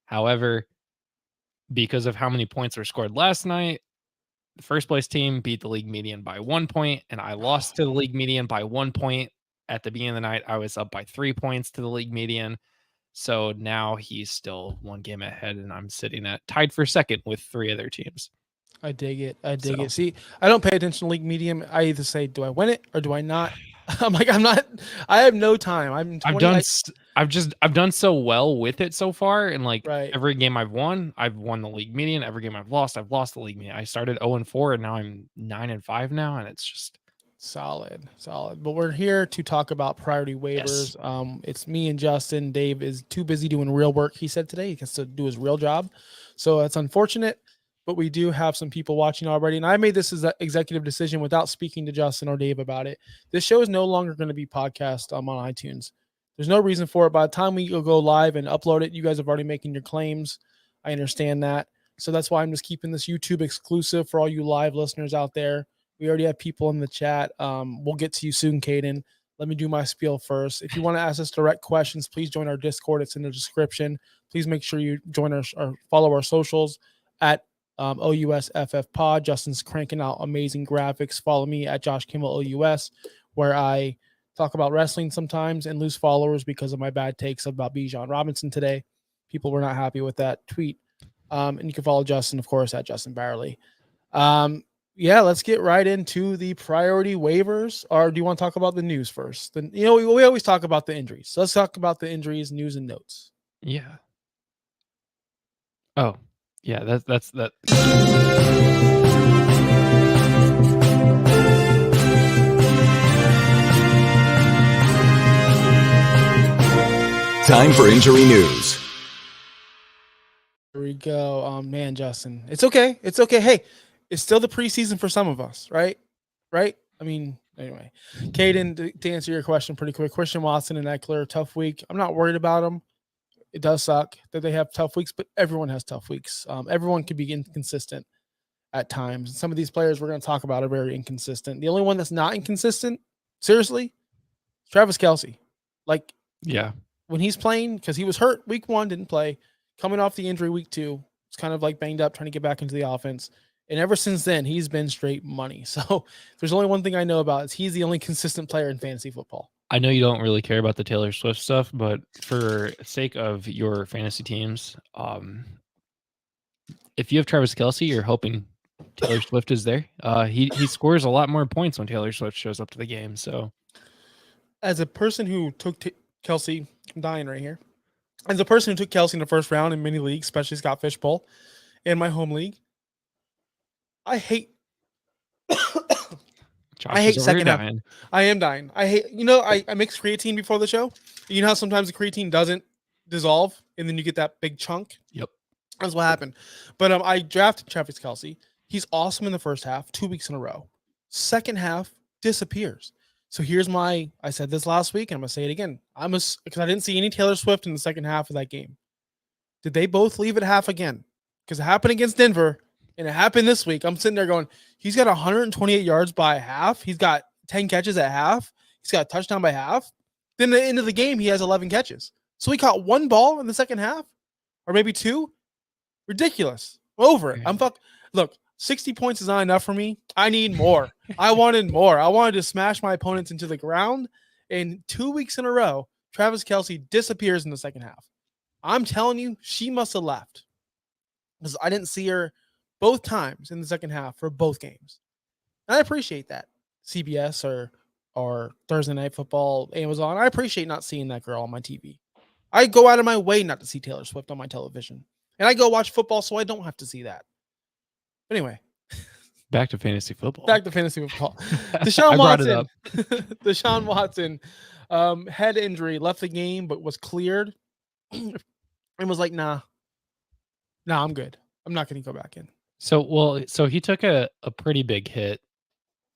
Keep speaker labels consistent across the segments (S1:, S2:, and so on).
S1: However, because of how many points were scored last night, the first place team beat the league median by 1 point, and I lost to the league median by 1 point. At the beginning of the night, I was up by 3 points to the league median. So now he's still 1 game ahead, and I'm sitting at tied for second with 3 other teams.
S2: I dig it. It. See, I don't pay attention to league medium. I either say, do I win it or do I not? I'm not. I have no time. I'm 20.
S1: I've done so well with it so far, and like
S2: right.
S1: every game I've won the league median. Every game I've lost the league median. I started 0-4, and now I'm 9-5 now, and it's just
S2: solid. But we're here to talk about priority waivers. Yes. It's me and Justin. Dave is too busy doing real work. He said today he has to do his real job, so it's unfortunate. But we do have some people watching already. And I made this as an executive decision without speaking to Justin or Dave about it. This show is no longer going to be podcast on iTunes. There's no reason for it. By the time we go live and upload it, you guys have already making your claims. I understand that. So that's why I'm just keeping this YouTube exclusive for all you live listeners out there. We already have people in the chat. We'll get to you soon, Caden. Let me do my spiel first. If you want to ask us direct questions, please join our Discord. It's in the description. Please make sure you join our follow our socials at OUSFF Pod. Justin's cranking out amazing graphics. Follow me at Josh Kimmel OUS, where I talk about wrestling sometimes and lose followers because of my bad takes about Bijan Robinson today. People were not happy with that tweet. And you can follow Justin, of course, at Justin Bauerle. Yeah, let's get right into the priority waivers. Or do you want to talk about the news first? Then we always talk about the injuries. So let's talk about the injuries, news, and notes.
S1: Yeah. Oh. Yeah, that's that.
S3: Time for injury news.
S2: Here we go. Man, Justin, it's okay. It's okay. Hey, it's still the preseason for some of us, right? I mean, anyway, Caden, to answer your question pretty quick, Christian Watson and Eckler, tough week. I'm not worried about them. It does suck that they have tough weeks, but everyone has tough weeks. Everyone can be inconsistent at times. Some of these players we're going to talk about are very inconsistent. The only one that's not inconsistent, seriously, Travis Kelce. Like,
S1: yeah,
S2: when he's playing, because he was hurt week 1, didn't play. Coming off the injury week 2, it's kind of like banged up, trying to get back into the offense. And ever since then, he's been straight money. So there's only one thing I know about is he's the only consistent player in fantasy football.
S1: I know you don't really care about the Taylor Swift stuff, but for sake of your fantasy teams, if you have Travis Kelce, you're hoping Taylor Swift is there. He scores a lot more points when Taylor Swift shows up to the game. So,
S2: as a person who took Kelce, I'm dying right here. As a person who took Kelce in the first round in many leagues, especially Scott Fishbowl, in my home league, I hate. I hate second half. I am dying. I hate, I mixed creatine before the show. You know how sometimes the creatine doesn't dissolve and then you get that big chunk?
S1: Yep.
S2: That's what happened. But I drafted Travis Kelce. He's awesome in the first half, 2 weeks in a row. Second half disappears. So here's I said this last week, and I'm going to say it again. Because I didn't see any Taylor Swift in the second half of that game. Did they both leave at half again? Because it happened against Denver. And it happened this week. I'm sitting there going, he's got 128 yards by half. He's got 10 catches at half. He's got a touchdown by half. Then at the end of the game, he has 11 catches. So he caught 1 ball in the second half, or maybe 2. Ridiculous. Over it. Look, 60 points is not enough for me. I need more. I wanted more. I wanted to smash my opponents into the ground. And 2 weeks in a row, Travis Kelce disappears in the second half. I'm telling you, she must have left. Because I didn't see her both times in the second half for both games. And I appreciate that. CBS or Thursday Night Football, Amazon. I appreciate not seeing that girl on my TV. I go out of my way not to see Taylor Swift on my television. And I go watch football so I don't have to see that. Anyway.
S1: Back to fantasy football.
S2: Deshaun Watson. Deshaun Watson. Head injury, left the game, but was cleared. And was like, nah, I'm good. I'm not going to go back in.
S1: So he took a pretty big hit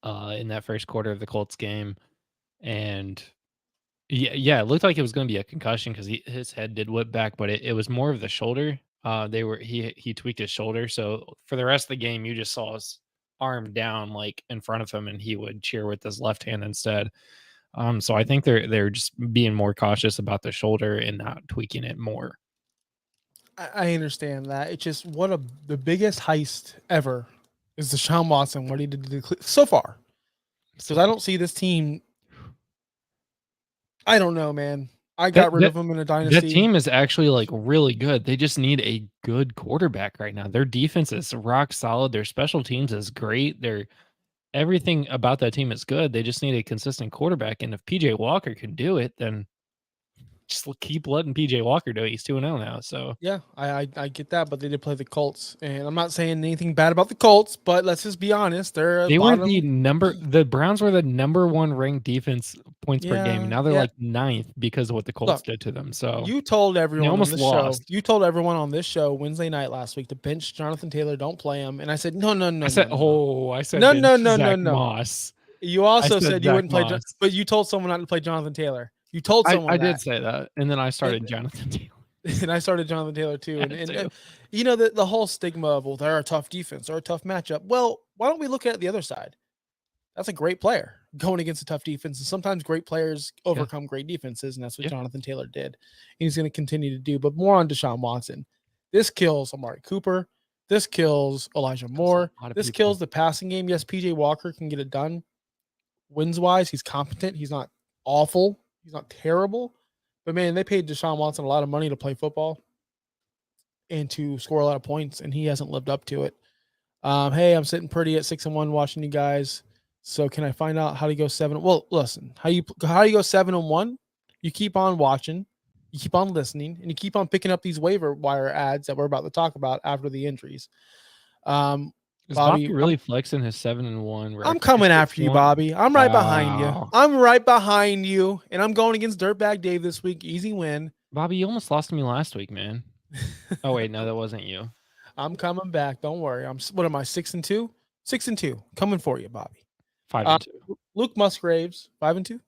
S1: in that first quarter of the Colts game, and yeah, it looked like it was going to be a concussion because his head did whip back, but it was more of the shoulder. He tweaked his shoulder, so for the rest of the game, you just saw his arm down like in front of him, and he would cheer with his left hand instead. So I think they're just being more cautious about the shoulder and not tweaking it more.
S2: I understand that. It's just the biggest heist ever is Deshaun Watson. What he did to so far, because I don't see this team. I don't know, man. I
S1: That
S2: got rid
S1: that
S2: of him in a
S1: that
S2: dynasty.
S1: team is actually like really good. They just need a good quarterback right now. Their defense is rock solid. Their special teams is great. Their everything about that team is good. They just need a consistent quarterback. And if PJ Walker can do it, then just keep letting PJ Walker do it. He's 2-0 now. So
S2: Yeah, I get that, but they did play the Colts, and I'm not saying anything bad about the Colts, but let's just be honest, they're a
S1: they were
S2: bottom.
S1: the Browns were the number one ranked defense points per game. And
S2: Yeah,
S1: now they're
S2: yeah.
S1: like ninth because of what the Colts
S2: Look,
S1: did to them. So
S2: you told
S1: they
S2: everyone on
S1: almost
S2: this show.
S1: lost.
S2: You told everyone on this show Wednesday night last week to bench Jonathan Taylor. Don't play him, and I said no, no, no, no, no,
S1: I said
S2: no, no,
S1: bench
S2: no, no,
S1: Zach
S2: no.
S1: Moss.
S2: You
S1: I
S2: also
S1: said
S2: said you
S1: Zach
S2: wouldn't play,
S1: Moss.
S2: but you told someone not to play Jonathan Taylor. You told someone
S1: I
S2: that.
S1: did say that, and then I started
S2: And
S1: Jonathan Taylor.
S2: and I started Jonathan Taylor too.
S1: I
S2: And,
S1: had
S2: and
S1: to.
S2: you know, the whole stigma of, well, they're a tough defense or a tough matchup. Well, why don't we look at the other side? That's a great player going against a tough defense. And sometimes great players
S1: Yeah.
S2: overcome great defenses. And that's what
S1: Yeah.
S2: Jonathan Taylor did. And he's going to continue to do. But more on Deshaun Watson. This kills Amari Cooper. This kills Elijah Moore.
S1: A lot of
S2: This
S1: people.
S2: kills the passing game. Yes, PJ Walker can get it done. Wins wise, he's competent. He's not awful. He's not terrible. But man, they paid Deshaun Watson a lot of money to play football and to score a lot of points, and he hasn't lived up to it. Hey, I'm sitting pretty at 6-1 watching you guys. So can I find out how to go 7? Well, listen, how you go 7-1? You keep on watching, you keep on listening, and you keep on picking up these waiver wire ads that we're about to talk about after the injuries.
S1: Is
S2: Bobby,
S1: really flexing his 7-1 record?
S2: I'm coming after you, Bobby. I'm right behind you.
S1: Wow.
S2: I'm right behind you, and I'm going against Dirtbag Dave this week. Easy win.
S1: Bobby, you almost lost to me last week, man. Oh wait, no, that wasn't you.
S2: I'm coming back. Don't worry. What am I? 6-2. 6-2. Coming for you, Bobby.
S1: 5-2.
S2: Luke Musgraves 5-2.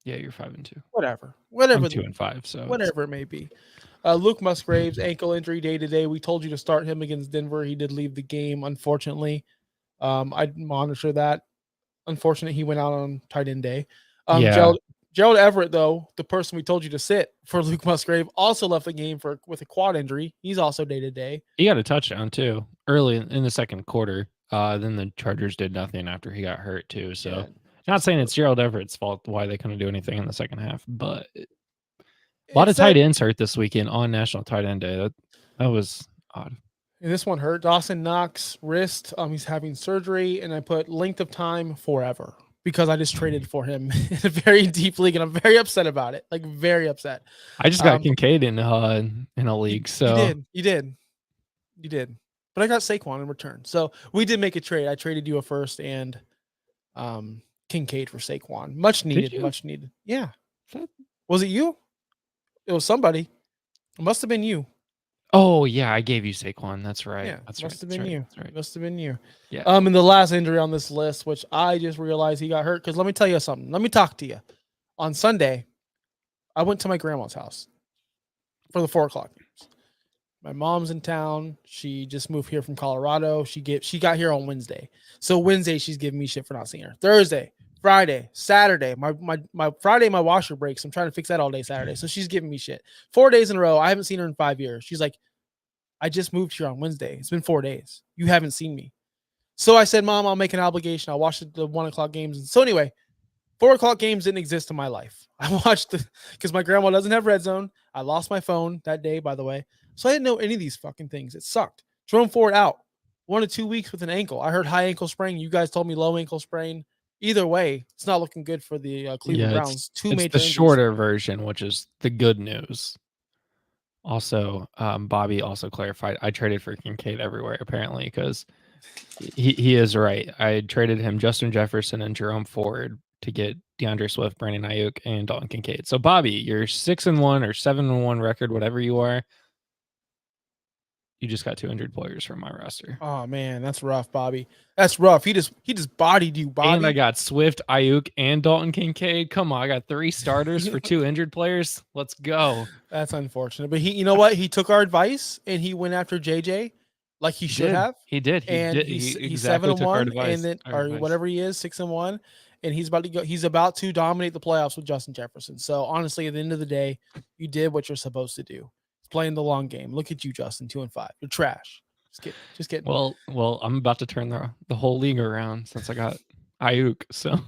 S1: Yeah, you're 5-2.
S2: Whatever.
S1: I'm 2-5. So
S2: whatever it may be. Luke Musgraves ankle injury day to day. We told you to start him against Denver. He did leave the game, unfortunately. I monitor that. Unfortunately, he went out on tight end day.
S1: yeah.
S2: Gerald Everett, though, the person we told you to sit for Luke Musgrave, also left the game with a quad injury. He's also day to day.
S1: He got a touchdown too early in the second quarter. Then the Chargers did nothing after he got hurt too. So
S2: Yeah.
S1: not saying it's Gerald Everett's fault why they couldn't do anything in the second half, but a lot of tight ends hurt this weekend on National Tight End Day. That was odd.
S2: And this one hurt. Dawson Knox wrist. He's having surgery, and I put length of time forever because I just traded for him in a very deep league, and I'm very upset about it. Like very upset.
S1: I just got Kincaid in a league. So
S2: you did. But I got Saquon in return. So we did make a trade. I traded you a first and Kincaid for Saquon. Much needed. Yeah. Was it you? It was somebody. It must have been you.
S1: Oh yeah, I gave you Saquon. That's right.
S2: Yeah,
S1: that's
S2: must
S1: right.
S2: have been you.
S1: That's right.
S2: Must have been you.
S1: Yeah.
S2: And the last injury on this list, which I just realized he got hurt. Because let me tell you something. Let me talk to you. On Sunday, I went to my grandma's house for the 4:00 games. My mom's in town. She just moved here from Colorado. She got here on Wednesday. So Wednesday, she's giving me shit for not seeing her. Thursday, Friday, Saturday. My Friday, my washer breaks. I'm trying to fix that all day Saturday. So she's giving me shit. 4 days in a row. I haven't seen her in 5 years. She's like, I just moved here on Wednesday. It's been 4 days. You haven't seen me. So I said, Mom, I'll make an obligation. I'll watch the 1:00 games. And so anyway, 4:00 games didn't exist in my life. I watched because my grandma doesn't have Red Zone. I lost my phone that day, by the way. So I didn't know any of these fucking things. It sucked. Jerome Ford out 1 to 2 weeks with an ankle. I heard high ankle sprain. You guys told me low ankle sprain. Either way, it's not looking good for the Cleveland Browns.
S1: It's
S2: major
S1: the
S2: injuries.
S1: shorter version, which is the good news. Also, Bobby also clarified I traded for Kincaid everywhere apparently because he is right. I traded him Justin Jefferson and Jerome Ford to get DeAndre Swift, Brandon Ayuk, and Dalton Kincaid. So Bobby, your 6-1 or 7-1 record, whatever you are, you just got 200 players from my roster.
S2: Oh man, that's rough, Bobby. That's rough. He just bodied you, Bobby.
S1: And I got Swift, Ayuk, and Dalton Kincaid. Come on, I got 3 starters for 2 injured players. Let's go.
S2: That's unfortunate, but you know what? He took our advice and he went after JJ like he should have.
S1: He did.
S2: He's
S1: exactly
S2: 7-1, and then whatever he is, 6-1, and he's about to go. He's about to dominate the playoffs with Justin Jefferson. So honestly, at the end of the day, you did what you're supposed to do. playing the long game. Look at you, Justin, 2-5. You're trash. Just kidding.
S1: Well, I'm about to turn the whole league around since I got Ayuk. So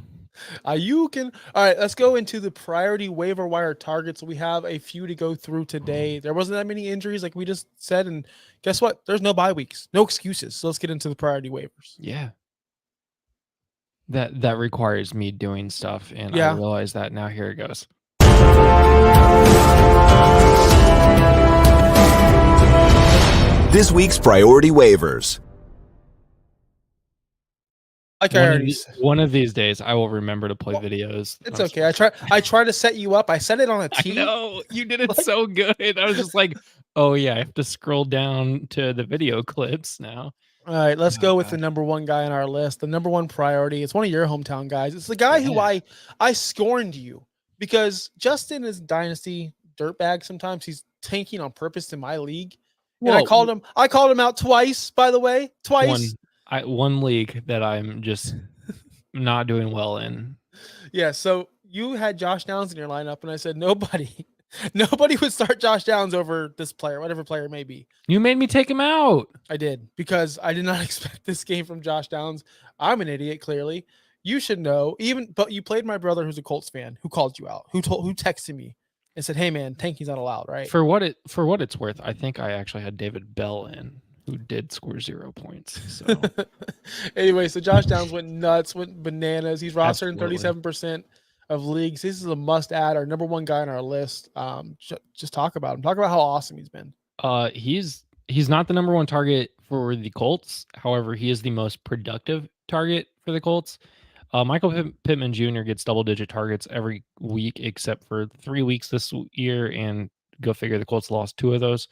S2: You can. All right, let's go into the priority waiver wire targets. We have a few to go through today. There wasn't that many injuries, like we just said, and guess what? There's no bye weeks, no excuses. So let's get into the priority waivers.
S1: yeah, that requires me doing stuff, and
S2: Yeah.
S1: I realize that now. Here it goes.
S3: This week's priority waivers.
S2: Like I already
S1: said, one of these days, I will remember to play videos.
S2: It's okay. I try to set you up. I set it on a tee.
S1: I know you did it so good. I was just like, oh yeah, I have to scroll down to the video clips now.
S2: All right, let's go with the number one guy on our list. The number one priority. It's one of your hometown guys. It's the guy who I scorned you because Justin is dynasty dirtbag. Sometimes he's tanking on purpose in my league. And I called him out twice, by the way. Twice.
S1: One league that I'm just not doing well in.
S2: Yeah, so you had Josh Downs in your lineup, and I said nobody would start Josh Downs over this player, whatever player it may be.
S1: You made me take him out.
S2: I did, because I did not expect this game from Josh Downs. I'm an idiot, clearly. You should know, but you played my brother who's a Colts fan, who called you out, who texted me and said, hey man, tanking's not allowed, right?
S1: For what it's worth, I think I actually had David Bell in, who did score 0 points. So
S2: anyway, so Josh Downs went nuts, went bananas. He's rostered in 37% of leagues. This is a must add, our number one guy on our list. Just talk about him. Talk about how awesome he's been.
S1: He's not the number one target for the Colts. However, he is the most productive target for the Colts. Michael Pittman Jr. gets double-digit targets every week except for 3 weeks this year, and go figure, the Colts lost 2 of those.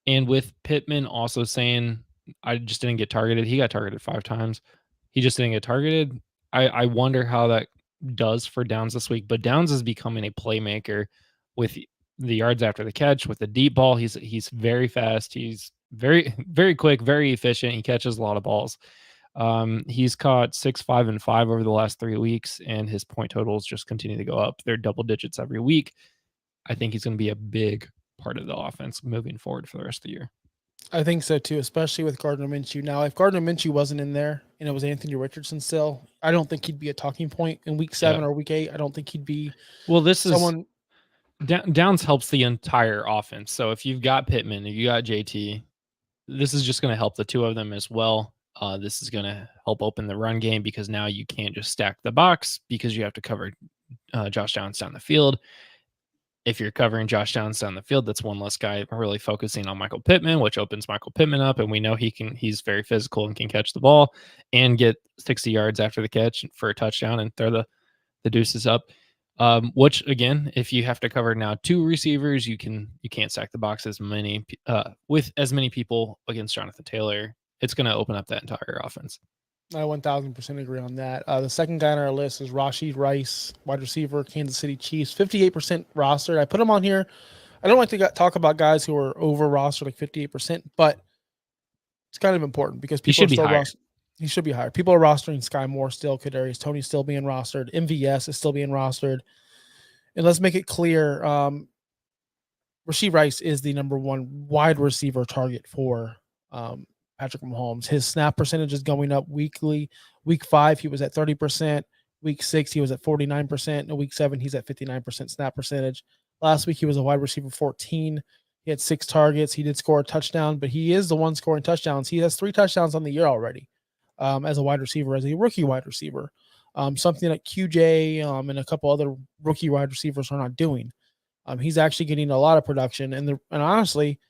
S1: And with Pittman also saying, I just didn't get targeted. He got targeted 5 times. He just didn't get targeted. I wonder how that does for Downs this week. But Downs is becoming a playmaker with the yards after the catch, with the deep ball. He's very fast. He's very, very quick, very efficient. He catches a lot of balls. He's caught 6, 5, and 5 over the last 3 weeks, and his point totals just continue to go up. They're double digits every week. I think he's going to be a big part of the offense moving forward for the rest of the year.
S2: I think so too, especially with Gardner Minshew. Now, if Gardner Minshew wasn't in there and it was Anthony Richardson still, I don't think he'd be a talking point in week 7 or week 8. I don't think he'd be.
S1: Well, this someone. Downs helps the entire offense. So if you've got Pittman, if you got JT, this is just going to help the two of them as well. This is going to help open the run game, because now you can't just stack the box because you have to cover Josh Downs down the field. If you're covering Josh Downs down the field, that's one less guy really focusing on Michael Pittman, which opens Michael Pittman up. And we know he's very physical and can catch the ball and get 60 yards after the catch for a touchdown and throw the deuces up. Which again, if you have to cover now 2 receivers, you can't stack the box with as many people against Jonathan Taylor. It's going to open up that entire offense.
S2: I 1000% agree on that. The second guy on our list is Rashee Rice, wide receiver, Kansas City Chiefs, 58% rostered. I put him on here. I don't like to talk about guys who are over rostered, like 58%, but it's kind of important because people are still rostered. He should be higher. People are rostering Sky Moore still, Kadarius Toney still being rostered, MVS is still being rostered. And let's make it clear, Rashee Rice is the number one wide receiver target for Patrick Mahomes. His snap percentage is going up weekly. Week 5, he was at 30%. Week 6, he was at 49%. And week 7, he's at 59% snap percentage. Last week, he was a wide receiver 14. He had 6 targets. He did score a touchdown, but he is the one scoring touchdowns. He has 3 touchdowns on the year already as a wide receiver, as a rookie wide receiver. Something like QJ and a couple other rookie wide receivers are not doing. He's actually getting a lot of production. And honestly,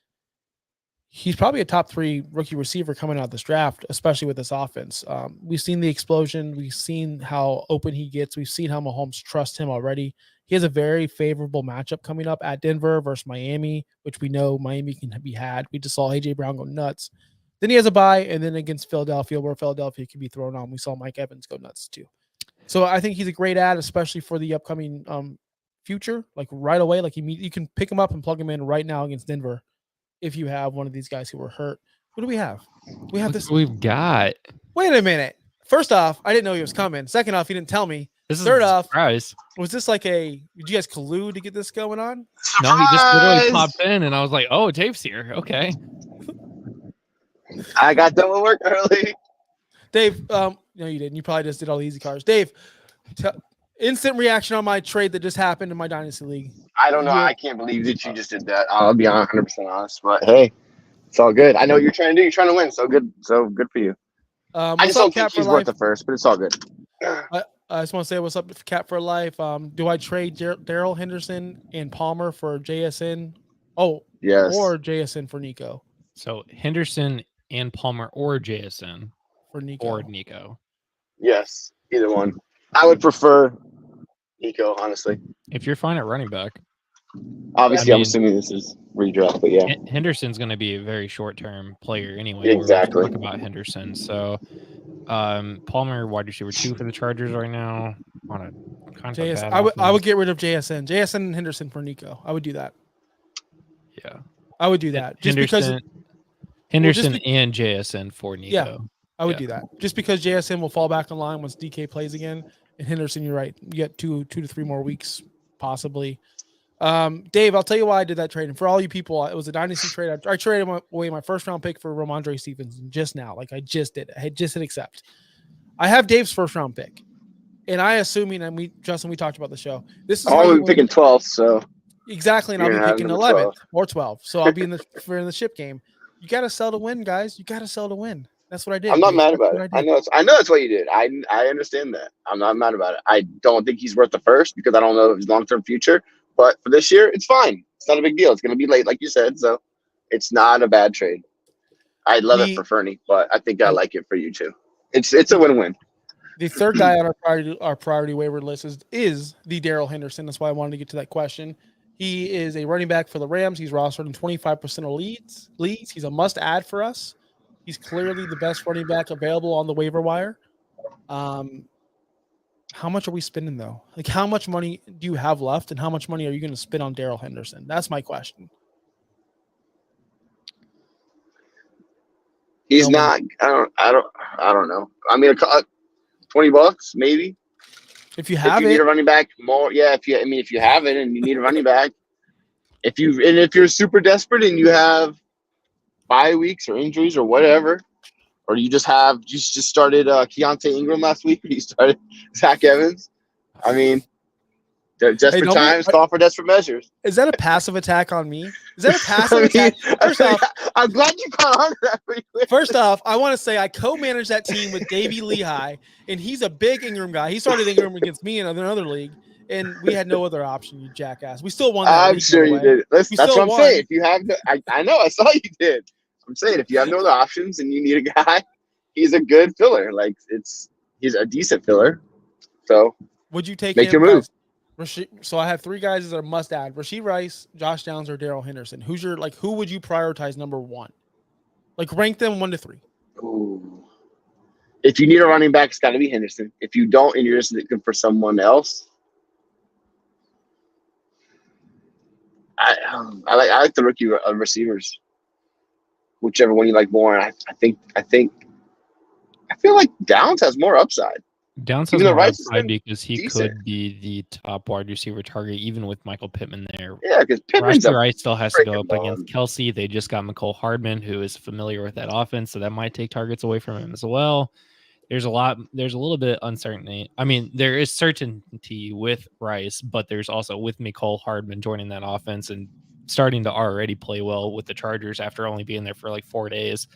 S2: he's probably a top 3 rookie receiver coming out of this draft, especially with this offense. We've seen the explosion. We've seen how open he gets. We've seen how Mahomes trusts him already. He has a very favorable matchup coming up at Denver versus Miami, which we know Miami can be had. We just saw A.J. Brown go nuts. Then he has a bye, and then against Philadelphia, where Philadelphia can be thrown on. We saw Mike Evans go nuts too. So I think he's a great ad, especially for the upcoming future, like right away. Like you can pick him up and plug him in right now against Denver. If you have one of these guys who were hurt. What do we have? We have this.
S1: We've got.
S2: Wait a minute. First off, I didn't know he was coming. Second off, he didn't tell me.
S1: This is
S2: Third
S1: a
S2: off,
S1: surprise.
S2: was this like did you guys collude to get this going on?
S1: No, he just literally popped in, and I was like, "Oh, Dave's here." Okay.
S4: I got done with work early.
S2: Dave, no, you didn't. You probably just did all the easy cars. Dave, instant reaction on my trade that just happened in my Dynasty League.
S4: I don't know. I can't believe that you just did that. I'll be 100% honest, but hey, it's all good. I know what you're trying to do. You're trying to win. So good for you. I just don't think he's worth the first, but it's all good.
S2: I just want to say what's up, Cap for Life. Do I trade Daryl Henderson and Palmer for JSN? Oh,
S4: yes.
S2: Or JSN for Nico.
S1: So Henderson and Palmer or JSN
S2: for Nico.
S1: Or Nico.
S4: Yes, either one. I would prefer Nico, honestly.
S1: If you're fine at running back.
S4: Obviously, I'm assuming this is redraft, but yeah.
S1: Henderson's going to be a very short-term player anyway.
S4: Exactly.
S1: Talk about Henderson. So, Palmer, wide receiver 2 for the Chargers right now. On a kind of bad
S2: I would get rid of JSN. JSN and Henderson for Nico. I would do that.
S1: Yeah.
S2: I would do that. Just because
S1: Henderson and JSN for Nico.
S2: Yeah, I would do that. Just because JSN will fall back in line once DK plays again. And Henderson, you're right. You get 2 to 3 more weeks, possibly. Dave, I'll tell you why I did that trade. And for all you people, it was a dynasty trade. I traded away my first round pick for Ramondre Stevenson just now. Like I just did. I just hit accept. I have Dave's first round pick. And I assuming, and Justin, we talked about the show. This is
S4: I'm picking 12th, so
S2: exactly, and I'll be picking 11th or 12th. So I'll be in the ship game. You gotta sell to win, guys. You gotta sell to win. That's what I did.
S4: I'm not mad about it. I know that's what you did. I understand that. I'm not mad about it. I don't think he's worth the first because I don't know his long-term future. But for this year, it's fine. It's not a big deal. It's going to be late, like you said, so it's not a bad trade. I love it for Fernie, but I think I like it for you too. It's a win-win.
S2: The third guy on our priority waiver list is the Daryl Henderson. That's why I wanted to get to that question. He is a running back for the Rams. He's rostered in 25% of leads. He's a must-add for us. He's clearly the best running back available on the waiver wire. How much are we spending, though? Like, how much money do you have left, and how much money are you going to spend on Daryl Henderson? That's my question.
S4: He's not. I don't know. I mean, $20 maybe.
S2: If you have
S4: need a running back, more. Yeah. If you have it and you need a running back, if you're super desperate and you have bye weeks or injuries or whatever, or you just started Keontae Ingram last week, or you started Zach Evans. I mean, desperate times call for desperate measures.
S2: Is that a passive attack on me? Is that a passive attack? First off,
S4: I'm glad you caught on to that pretty quick.
S2: First off, I want to say I co-managed that team with Davey Lehigh, and he's a big Ingram guy. He started Ingram against me in another league, and we had no other option, you jackass. We still won that.
S4: I'm sure you did. That's what I'm saying. If you have I know, I saw you did. I'm saying if you have no other options and you need a guy, he's a good filler. Like he's a decent filler. So
S2: would you make
S4: your move?
S2: So I have 3 guys that are must add: Rashee Rice, Josh Downs, or Daryl Henderson. Who would you prioritize number 1? Like rank them 1 to 3.
S4: Ooh. If you need a running back, it's got to be Henderson. If you don't, and you're just looking for someone else, I like the rookie receivers. Whichever one you like more. And I feel like Downs has more upside.
S1: Downs has more upside because he could be the top wide receiver target, even with Michael Pittman there.
S4: Yeah, because Pittman's
S1: Rice still has to go up against Kelsey. They just got McCole Hardman, who is familiar with that offense, so that might take targets away from him as well. There's a little bit uncertainty. I mean, there is certainty with Rice, but there's also with McCole Hardman joining that offense and starting to already play well with the Chargers after only being there for like 4 days.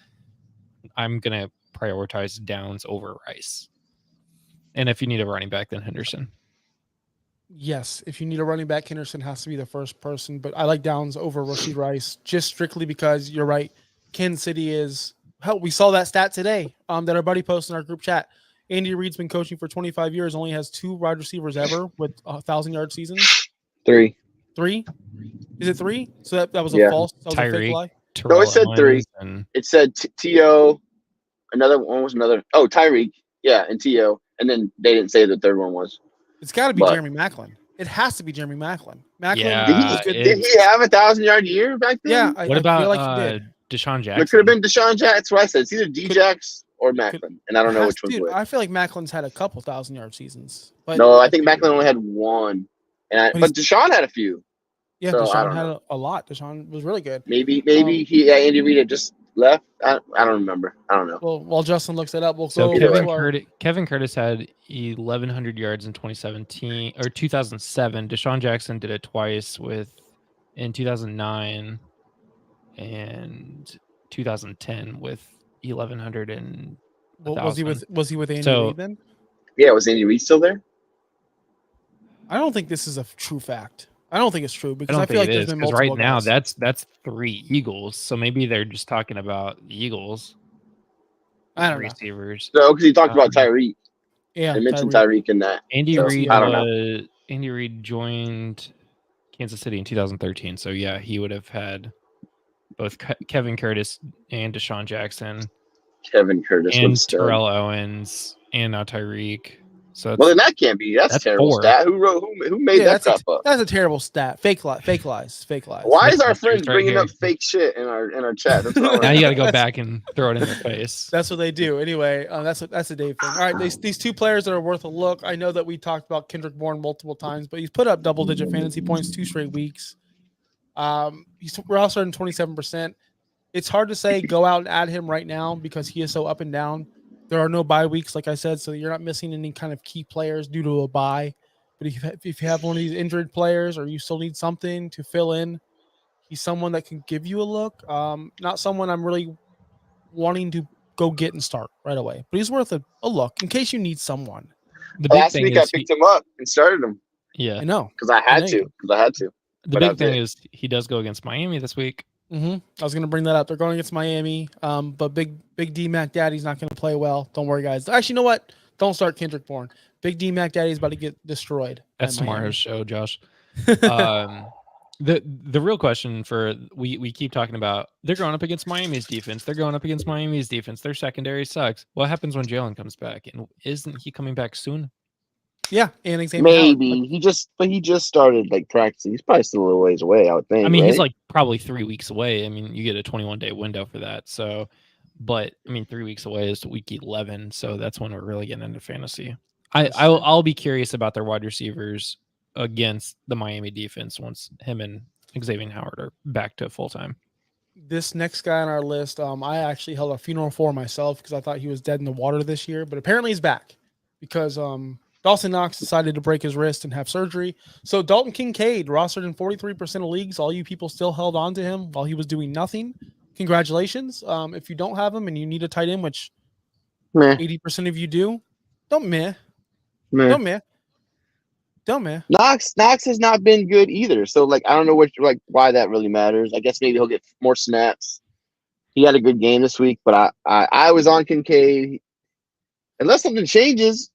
S1: I'm going to prioritize Downs over Rice. And if you need a running back, then Henderson.
S2: Yes, if you need a running back, Henderson has to be the first person. But I like Downs over Rashee Rice just strictly because you're right. Kansas City is hell. We saw that stat today that our buddy posted in our group chat. Andy Reid's been coaching for 25 years, only has 2 wide receivers ever with 1,000-yard seasons.
S4: 3.
S2: 3? Is it 3? So that was a false. That was a fake lie.
S4: No, it said 3. It said T.O. Another one was another. Oh, Tyreek. Yeah, and T.O. And then they didn't say the third one was.
S2: It's got to be Jeremy Maclin. It has to be Jeremy Maclin.
S4: Did he have a 1,000-yard year back then?
S2: Yeah.
S1: What about
S2: feel like he did.
S1: Deshaun Jackson?
S4: It could have been Deshaun Jackson. That's what I said. It's either D-Jax or Macklin, and I don't know which one's
S2: dude,
S4: which.
S2: I feel like Macklin's had a couple 1,000-yard seasons. But
S4: No, I think Macklin only had one, but Deshaun had a few.
S2: Yeah,
S4: so I
S2: Deshaun
S4: don't
S2: had
S4: know.
S2: a lot. Deshaun was really good.
S4: Maybe Andy Reid had just left. I don't remember. I don't know.
S2: Well, while Justin looks it up, we'll
S1: So
S2: go
S1: Kevin Curtis had 1,100 yards in 2007. Deshaun Jackson did it twice in 2009 and 2010 with 1,100 and.
S2: Was he with Andy Reid then?
S4: Yeah, was Andy Reid still there?
S2: I don't think this is a true fact. I don't think it's true because I
S1: don't
S2: feel
S1: think
S2: like
S1: it
S2: there's
S1: is,
S2: been
S1: because
S2: multiple
S1: right now
S2: guys.
S1: that's 3 Eagles. So maybe they're just talking about the Eagles.
S2: I don't know.
S1: Receivers.
S4: No, because he talked about Tyreek.
S2: Yeah,
S4: they mentioned Tyreek in that.
S1: Andy Reid.
S4: I don't know.
S1: Andy Reid joined Kansas City in 2013. So yeah, he would have had both Kevin Curtis and Deshaun Jackson.
S4: Kevin Curtis
S1: and Terrell Owens and now Tyreek. So
S4: then that can't be. That's a terrible
S1: 4.
S4: stat. Who made that crap up?
S2: That's a terrible stat. Fake lies.
S4: Why is our friends bringing up fake shit in our chat? That's
S1: now you got to go back and throw it in their face.
S2: That's what they do. Anyway, that's a Dave thing. All right, these 2 players that are worth a look. I know that we talked about Kendrick Bourne multiple times, but he's put up double-digit fantasy points 2 straight weeks. We're also in 27%. It's hard to say go out and add him right now because he is so up and down. There are no bye weeks, like I said, so you're not missing any kind of key players due to a bye. But if you have one of these injured players or you still need something to fill in, he's someone that can give you a look. Not someone I'm really wanting to go get and start right away, but he's worth a look in case you need someone.
S4: Last week I picked him up and started him.
S1: Yeah,
S2: I know
S4: because I had to.
S1: The big thing is he does go against Miami this week.
S2: I was going to bring that up. They're going against Miami, but Big D Mac Daddy's not going to play well. Don't worry, guys. Actually, you know what? Don't start Kendrick Bourne. Big D Mac Daddy's about to get destroyed.
S1: That's tomorrow's show, Josh. The real question we keep talking about, they're going up against Miami's defense. Their secondary sucks. What happens when Jalen comes back? And isn't he coming back soon?
S2: Yeah, and
S4: maybe he just started practicing. He's probably still a little ways away, I would think.
S1: I mean,
S4: right?
S1: he's probably 3 weeks away. I mean, you get a 21-day window for that. So, but I mean, 3 weeks away is week 11. So that's when we're really getting into fantasy. I'll be curious about their wide receivers against the Miami defense once him and Xavier Howard are back to full time.
S2: This next guy on our list, I actually held a funeral for myself because I thought he was dead in the water this year, but apparently he's back because Dawson Knox decided to break his wrist and have surgery. So Dalton Kincaid rostered in 43% of leagues. All you people still held on to him while he was doing nothing. Congratulations. If you don't have him and you need a tight end, which 80% of you do, don't meh. Don't meh.
S4: Knox has not been good either. So I don't know why that really matters. I guess maybe he'll get more snaps. He had a good game this week, but I was on Kincaid. Unless something changes.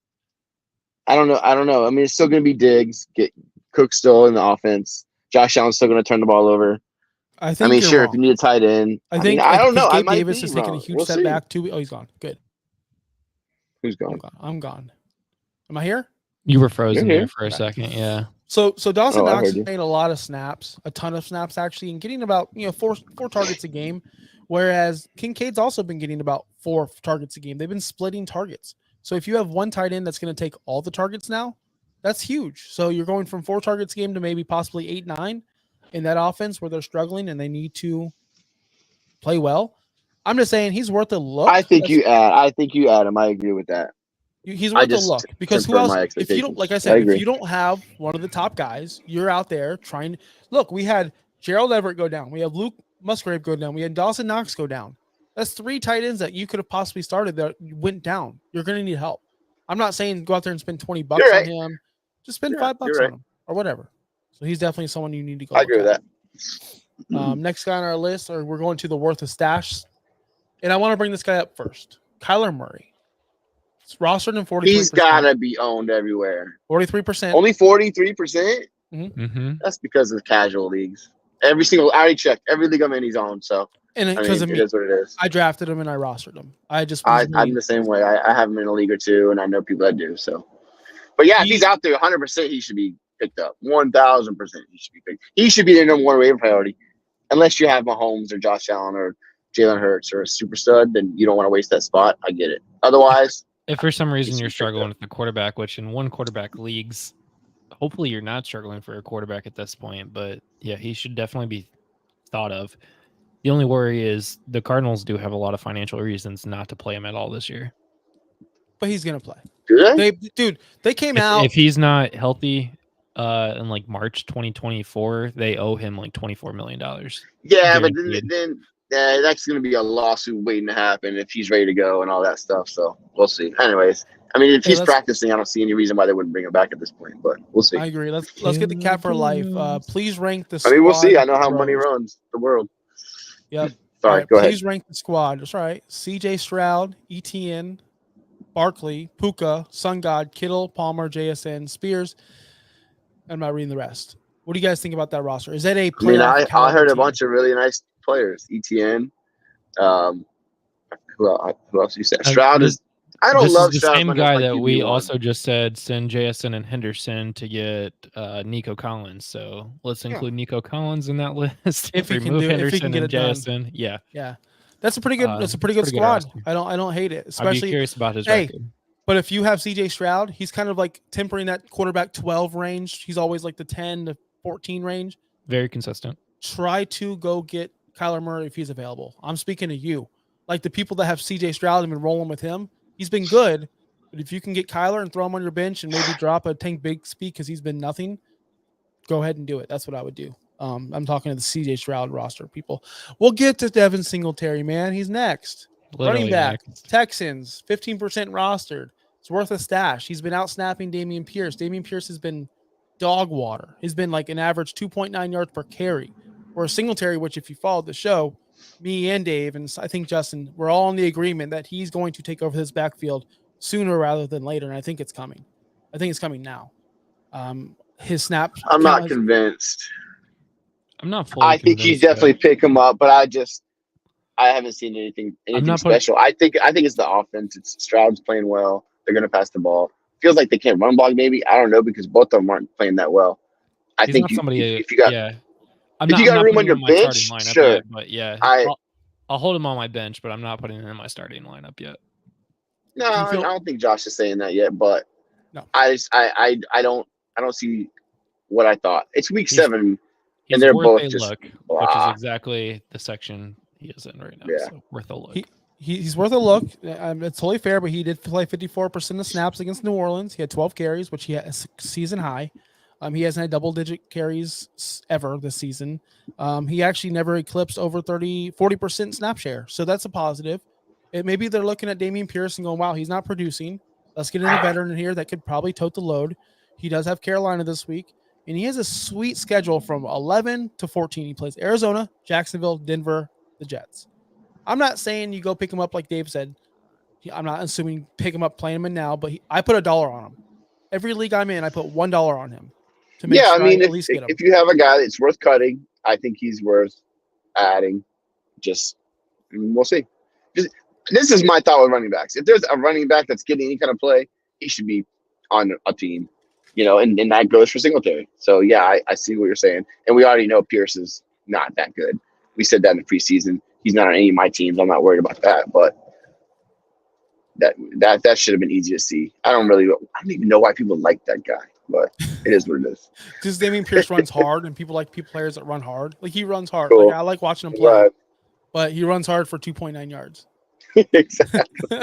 S4: I don't know. I mean, it's still going to be Diggs. Get Cook still in the offense. Josh Allen's still going to turn the ball over.
S2: If
S4: you need a tight end.
S2: I think
S4: I don't know.
S2: Gabe Davis is taking a huge step back too. Oh, he's gone. Good.
S4: Who's gone?
S2: I'm gone. Am I here?
S1: You were frozen there for a second. Yeah.
S2: So Dawson Knox is getting a lot of snaps, a ton of snaps actually, and getting about 4 targets a game, whereas Kincaid's also been getting about 4 targets a game. They've been splitting targets. So if you have one tight end that's going to take all the targets now, that's huge. So you're going from 4 targets a game to maybe possibly 8, 9 in that offense where they're struggling and they need to play well. I'm just saying he's worth a look.
S4: I think you add him. I agree with that.
S2: He's worth a look because who else? If you don't, like I said, if you don't have one of the top guys, you're out there trying. Look, we had Gerald Everett go down. We have Luke Musgrave go down. We had Dawson Knox go down. That's 3 tight ends that you could have possibly started that went down. You're going to need help. I'm not saying go out there and spend $20 on him. Just spend $5 on him or whatever. So he's definitely someone you need to go.
S4: I agree with that.
S2: Next guy on our list, or we're going to the worth of stash, and I want to bring this guy up first. Kyler Murray. It's rostered in 43%.
S4: He's got to be owned everywhere.
S2: 43%.
S4: Only 43%?
S2: Mm-hmm.
S4: That's because of casual leagues. I already checked. Every league I'm in, he's on. So.
S2: And because of me,
S4: it is what it is.
S2: I drafted him and I rostered him.
S4: I'm the same way. I have him in a league or two, and I know people that do. So, but yeah, if he's out there, 100%, he should be picked up. 1,000%, he should be picked. He should be the number 1 waiver priority, unless you have Mahomes or Josh Allen or Jalen Hurts or a super stud, then you don't want to waste that spot. I get it. Otherwise,
S1: if for some reason
S4: He's
S1: you're
S4: super
S1: struggling
S4: good.
S1: with the quarterback, which in one quarterback leagues, hopefully you're not struggling for a quarterback at this point. But yeah, he should definitely be thought of. The only worry is the Cardinals do have a lot of financial reasons not to play him at all this year.
S2: But he's gonna play.
S4: do they?
S2: They came out.
S1: If he's not healthy in like March 2024, they owe him like $24 million.
S4: Yeah, but
S1: guaranteed.
S4: then that's going to be a lawsuit waiting to happen if he's ready to go and all that stuff. So we'll see. Anyways, I mean, if
S2: Hey,
S4: he's practicing, I don't see any reason why they wouldn't bring him back at this point. But we'll see.
S2: I agree. Let's get the cap for life. Please rank the
S4: I
S2: squad.
S4: mean, we'll see. I know how money runs the world.
S2: Yep.
S4: Sorry, go ahead.
S2: Please rank the squad. That's right. CJ Stroud, ETN, Barkley, Puka, Sun God, Kittle, Palmer, JSN, Spears. I'm not reading the rest. What do you guys think about that roster? Is that a
S4: I mean,
S2: playoff
S4: I heard a
S2: team?
S4: bunch of really nice players. ETN. Who else you said? Stroud is. I don't
S1: This
S4: love
S1: is the
S4: Stroud.
S1: same
S4: when it's
S1: guy
S4: like
S1: that we
S4: QB1.
S1: also just said send JSN and Henderson to get Nico Collins. So let's include Nico Collins in that list.
S2: If he can
S1: remove
S2: do it, if he
S1: Henderson
S2: can get
S1: and
S2: it done.
S1: JSN. Yeah.
S2: Yeah. That's a pretty good. That's a pretty good squad.
S1: roster.
S2: I don't hate it.
S1: I'd be
S2: Especially
S1: curious about his
S2: Hey,
S1: record.
S2: but if you have CJ Stroud, he's kind of like tempering that quarterback 12 range. He's always like the 10 to 14 range.
S1: Very consistent.
S2: Try to go get Kyler Murray if he's available. I'm speaking to you. Like the people that have CJ Stroud and been rolling with him, he's been good. But if you can get Kyler and throw him on your bench and maybe drop a Tank Bigsby because he's been nothing, go ahead and do it. That's what I would do. I'm talking to the CJ Stroud roster people. We'll get to Devin Singletary, man. He's next.
S1: Literally
S2: Running back,
S1: next.
S2: Texans, 15% rostered. It's worth a stash. He's been out snapping Dameon Pierce. Dameon Pierce has been dog water. He's been like an average 2.9 yards per carry. Or Singletary, which if you followed the show, me and Dave, and I think Justin, we're all in the agreement that he's going to take over this backfield sooner rather than later. And I think it's coming. I think it's coming now. His snap.
S4: I'm not convinced.
S1: I'm not fully
S4: I think he's definitely pick him up, but I haven't seen anything special. I think it's the offense. It's Stroud's playing well. They're gonna pass the ball. Feels like they can't run block. Maybe I don't know because both of them aren't playing that well. I
S1: He's
S4: think
S1: not somebody.
S4: if you got
S1: if
S4: you got room on your bench, sure.
S1: Yet, but yeah, I'll hold him on my bench, but I'm not putting him in my starting lineup yet.
S4: No, I don't think Josh is saying that yet, but
S2: no.
S4: I don't see what I thought. It's week 7,
S1: He's
S4: and they're
S1: worth
S4: both
S1: a
S4: just
S1: look, which is exactly the section he is in right now.
S4: Yeah.
S1: So worth a look.
S2: He's worth a look. It's totally fair, but he did play 54% of snaps against New Orleans. He had 12 carries, which he had a season high. He hasn't had double-digit carries ever this season. He actually never eclipsed over 40% snap share, so that's a positive. Maybe they're looking at Dameon Pierce and going, wow, he's not producing. Let's get in a veteran in here that could probably tote the load. He does have Carolina this week, and he has a sweet schedule from 11 to 14. He plays Arizona, Jacksonville, Denver, the Jets. I'm not saying you go pick him up like Dave said. I'm not assuming pick him up, playing him in now, but I put $1 on him. Every league I'm in, I put $1 on him. To make sure
S4: I mean,
S2: at least get him.
S4: if you have a guy that's worth cutting, I think he's worth adding. We'll see. This is my thought with running backs. If there's a running back that's getting any kind of play, he should be on a team, and that goes for Singletary. So, yeah, I see what you're saying. And we already know Pierce is not that good. We said that in the preseason. He's not on any of my teams. I'm not worried about that. But that should have been easy to see. I don't even know why people like that guy, but it is what it is.
S2: Because Dameon Pierce runs hard, and people like players that run hard. Like, he runs hard.
S4: Cool.
S2: Like, I like watching him play.
S4: Right.
S2: But he runs hard for 2.9 yards.
S4: Exactly.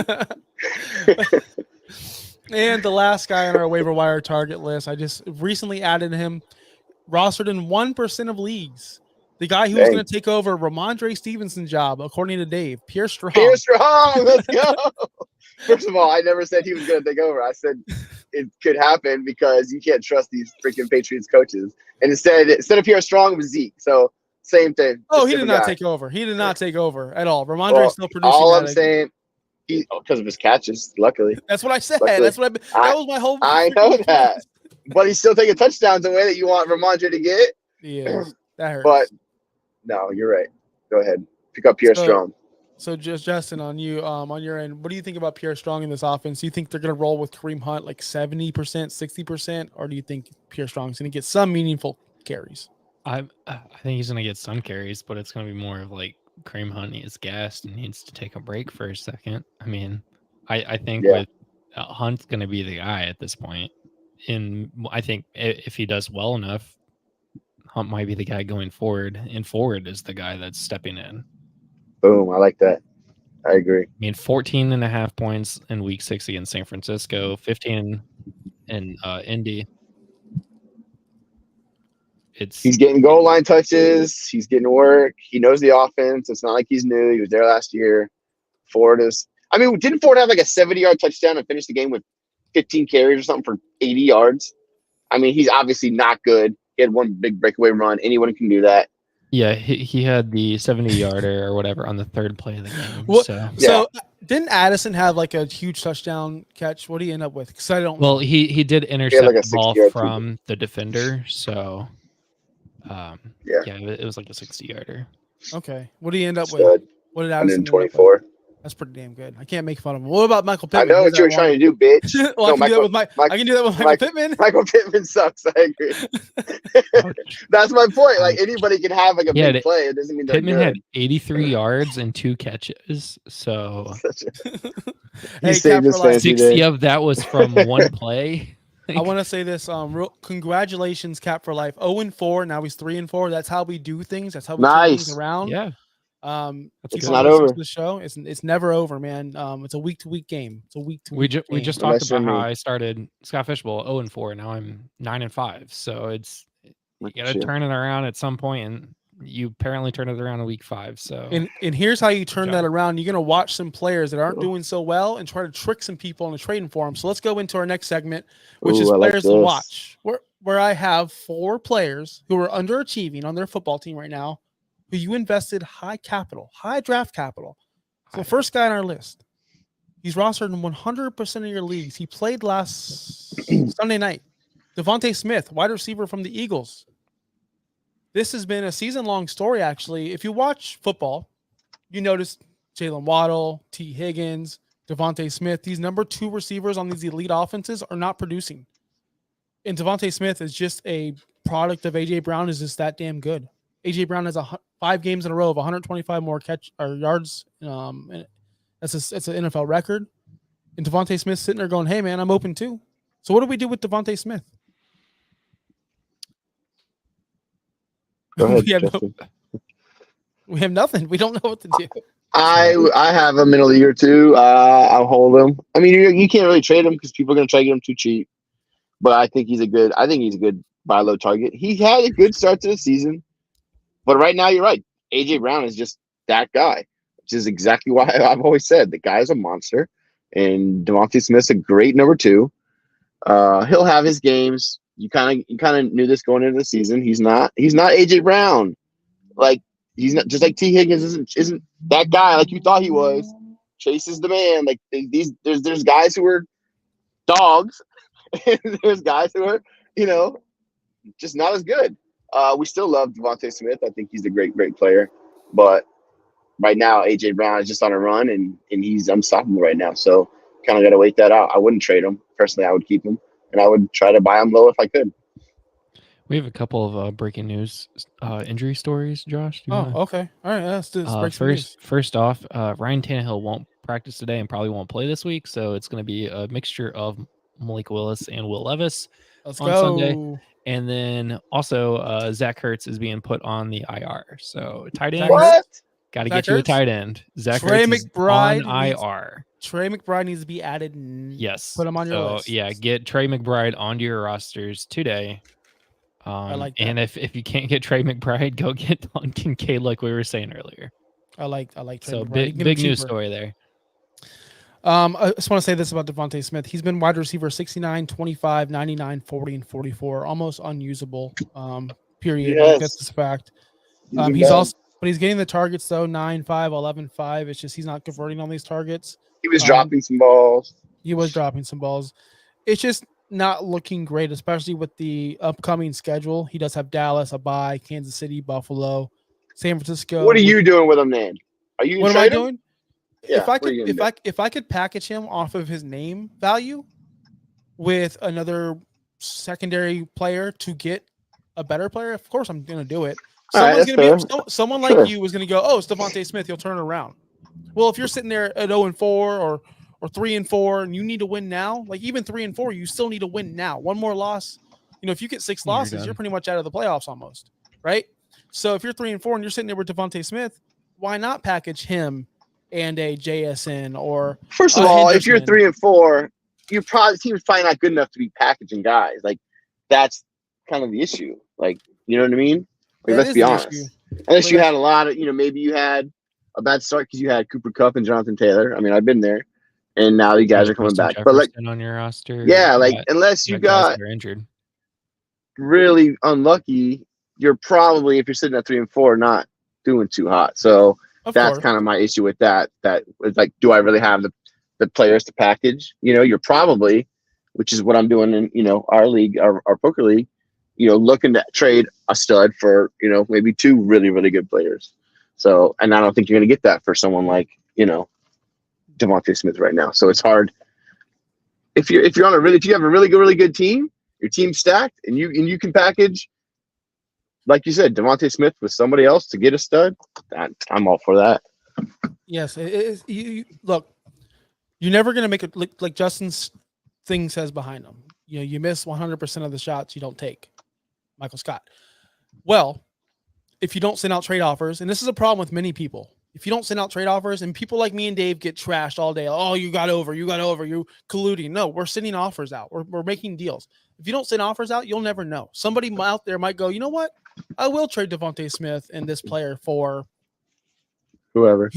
S2: And the last guy on our waiver wire target list, I just recently added him, rostered in 1% of leagues. The guy who was going to take over Ramondre Stevenson's job, according to Dave, Pierre Strong.
S4: Pierre Strong, let's go. First of all, I never said he was going to take over. I said it could happen because you can't trust these freaking Patriots coaches. And instead of Pierre Strong, it was Zeke. So same thing.
S2: Oh, he did not take over. He did not take over at all. Ramondre is still producing.
S4: All I'm saying, because of his catches, luckily.
S2: That's what I said.
S4: Luckily,
S2: that was my whole.
S4: I know that, but he's still taking touchdowns the way that you want Ramondre to get.
S2: Yeah, that hurts.
S4: But no, you're right. Go ahead, pick up Pierre Strong.
S2: So just Justin, on your end, what do you think about Pierre Strong in this offense? Do you think they're going to roll with Kareem Hunt like 70%, 60%, or do you think Pierre Strong's going to get some meaningful carries?
S1: I think he's going to get some carries, but it's going to be more of like Kareem Hunt is gassed and needs to take a break for a second. I mean, I think
S4: Yeah.
S1: with Hunt's going to be the guy at this point. And I think if he does well enough, Hunt might be the guy going forward, and forward is the guy that's stepping in.
S4: Boom. I like that. I agree.
S1: I mean, 14.5 points in week 6 against San Francisco, 15 in Indy.
S4: He's getting goal line touches. He's getting work. He knows the offense. It's not like he's new. He was there last year. Didn't Ford have like a 70-yard touchdown and finish the game with 15 carries or something for 80 yards? I mean, he's obviously not good. He had one big breakaway run. Anyone can do that.
S1: Yeah, he had the 70-yarder or whatever on the third play of the game.
S2: What,
S1: so
S2: didn't Addison have like a huge touchdown catch? What do you end up with? Because I don't.
S1: Well,
S2: know.
S1: he did intercept
S4: like a
S1: the ball
S4: 60-yard
S1: from the defender. So, it was like a 60-yarder.
S2: Okay. What do you end up
S4: Stud.
S2: with? What did Addison end up with?
S4: 124.
S2: That's pretty damn good. I can't make fun of him. What about Michael
S4: I
S2: Pittman?
S4: know what you were trying to do, bitch.
S2: Well, I can do that with Michael Pittman.
S4: Michael Pittman sucks. I agree. That's my point. Like anybody can have like a big play. It doesn't mean they're
S1: Pittman
S4: good.
S1: had 83 yards and 2 catches. So
S4: He saved his fantasy
S1: 60
S4: day.
S1: of that was from one play.
S2: I want to say this. Congratulations, Cap for life. 0-4. Now he's 3-4. That's how we do things. That's how we turn things around.
S1: Yeah.
S4: It's not over.
S2: The show. It's never over, man. It's a week-to-week game. It's a week-to-week.
S1: We just talked about how I started Scott Fishbowl 0-4. Now I'm 9-5. So you got to turn it around at some point, and you apparently turn it around in week 5. So
S2: and here's how you turn that around. You're gonna watch some players that aren't doing so well and try to trick some people into trading for them. So let's go into our next segment, which is players to watch. Where I have 4 players who are underachieving on their football team right now, who you invested high draft capital. So the first guy on our list, he's rostered in 100% of your leagues. He played last Sunday night. Devontae Smith, wide receiver from the Eagles. This has been a season-long story, actually. If you watch football, you notice Jalen Waddle, T. Higgins, Devontae Smith, these number 2 receivers on these elite offenses are not producing. And Devontae Smith is just a product of A.J. Brown is just that damn good. A.J. Brown has 5 games in a row of 125 more yards. It's an NFL record. And Devontae Smith sitting there going, hey, man, I'm open too. So what do we do with Devontae Smith?
S4: Go ahead,
S2: we have nothing. We don't know what to do.
S4: I have him in a league or 2. I'll hold him. I mean, you can't really trade him because people are going to try to get him too cheap. But I think he's a good buy low target. He had a good start to the season. But right now, you're right. A.J. Brown is just that guy, which is exactly why I've always said the guy is a monster. And Devontae Smith's a great number 2. He'll have his games. You kind of knew this going into the season. He's not A.J. Brown. Like he's not just like T. Higgins isn't that guy like you thought he was. Chase is the man. Like there's guys who are dogs, and there's guys who are just not as good. We still love Devontae Smith. I think he's a great player. But right now, A.J. Brown is just on a run, and he's unstoppable right now. So kind of got to wait that out. I wouldn't trade him. Personally, I would keep him, and I would try to buy him low if I could.
S1: We have a couple of breaking news injury stories, Josh.
S2: Okay. All right. Let's do this.
S1: First off, Ryan Tannehill won't practice today and probably won't play this week. So it's going to be a mixture of Malik Willis and Will Levis on Sunday. And then also Zach Ertz is being put on the IR. So tight end.
S4: What?
S1: Got to get you a tight end. Zach
S2: Trey
S1: Ertz
S2: McBride
S1: is on IR.
S2: Trey McBride needs to be added.
S1: Yes.
S2: Put him on your list.
S1: Yeah, get Trey McBride onto your rosters today.
S2: I like that.
S1: And if you can't get Trey McBride, go get Don Kincaid like we were saying earlier.
S2: I like Trey
S1: so
S2: McBride.
S1: big news story there.
S2: I just want to say this about Devontae Smith. He's been wide receiver 69, 25, 99, 40, and 44. Almost unusable. Period.
S4: Yes.
S2: That's the fact. But he's getting the targets though, 9-5, 11-5. It's just he's not converting on these targets.
S4: He was dropping some balls. It's just not looking great, especially with the upcoming schedule. He does have Dallas, a bye, Kansas City, Buffalo, San Francisco. What are you doing with him, man? Are you?
S2: What am I doing?
S4: Yeah,
S2: if I could package him off of his name value with another secondary player to get a better player, of course I'm going to do it. Someone's
S4: that's
S2: going to be
S4: fair.
S2: someone
S4: Sure.
S2: like you is going to go, oh, it's Devontae Smith. He'll turn it around. Well, if you're sitting there at 0-4 or 3-4 and you need to win now, like even 3-4, you still need to win now. One more loss. If you get 6
S1: You're
S2: losses,
S1: done.
S2: you're pretty much out of the playoffs almost, right? So if you're 3-4 and you're sitting there with Devontae Smith, why not package him and a JSN or
S4: First of all, if you're
S2: Henderson?
S4: 3-4, team's probably not good enough to be packaging guys. Like that's kind of the issue. Like, you know what I mean? Like,
S2: That
S4: let's
S2: is
S4: be
S2: the
S4: honest.
S2: issue.
S4: Unless
S2: But
S4: you had a lot of, maybe you had a bad start because you had Cooper Kupp and Jonathan Taylor. I mean, I've been there, and now you guys are coming
S1: Justin
S4: back. But like,
S1: Jefferson on your roster.
S4: yeah, like unless you
S1: got guys
S4: got
S1: that are injured.
S4: really unlucky, you're probably, if you're sitting at 3-4, not doing too hot. So
S2: of
S4: that's
S2: course,
S4: kind of my issue with that. That is like, do I really have the players to package? You're probably, which is what I'm doing in our league, our poker league. Looking to trade a stud for maybe 2 really really good players. So, and I don't think you're going to get that for someone like Devontae Smith right now. So it's hard. If you have a really good team, your team's stacked, and you can package, like you said, Devontae Smith with somebody else to get a stud. I'm all for that.
S2: yes. It is. You look, you're never going to make it like Justin's thing says behind him. You miss 100% of the shots you don't take. Michael Scott. Well, if you don't send out trade offers, and this is a problem with many people, if you don't send out trade offers, and people like me and Dave get trashed all day, oh, you got over, you colluding. No, we're sending offers out. We're making deals. If you don't send offers out, you'll never know. Somebody out there might go, you know what? I will trade Devontae Smith and this player for
S4: Whoever.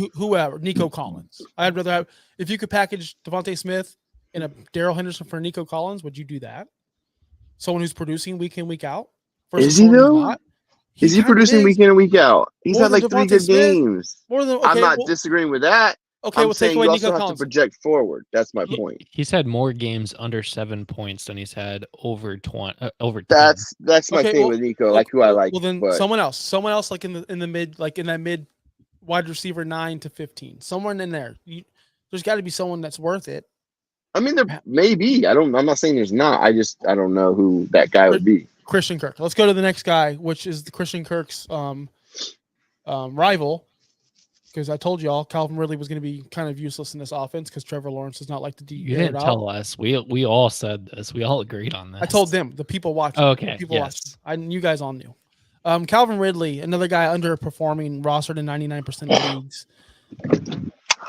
S2: Nico Collins. I'd rather have, if you could package Devontae Smith and a Darrell Henderson for Nico Collins, would you do that? Someone who's producing week in, week out?
S4: Is he though? Is he producing week in and week out? He's had like 3 good games. I'm not disagreeing with that.
S2: Okay,
S4: I'm
S2: we'll take
S4: saying
S2: away
S4: you
S2: Nico
S4: also have
S2: Collins.
S4: to project forward. That's my point.
S1: He's had more games under 7 points than he's had over 20. Over 10.
S4: That's my thing with Nico. Like who I like.
S2: Well, then
S4: but
S2: someone else, like in the mid, like in that mid wide receiver 9 to 15, somewhere in there. There's got to be someone that's worth it.
S4: I mean, there may be. I'm not saying there's not. I don't know who that guy would be.
S2: Christian Kirk. Let's go to the next guy, which is the Christian Kirk's rival. Because I told y'all Calvin Ridley was going to be kind of useless in this offense because Trevor Lawrence does not like to do.
S1: You didn't tell us. We all said this. We all agreed on this.
S2: I told them, the people watching.
S1: Okay.
S2: The people watching. You guys all knew. Calvin Ridley, another guy underperforming, rostered in 99% of leagues.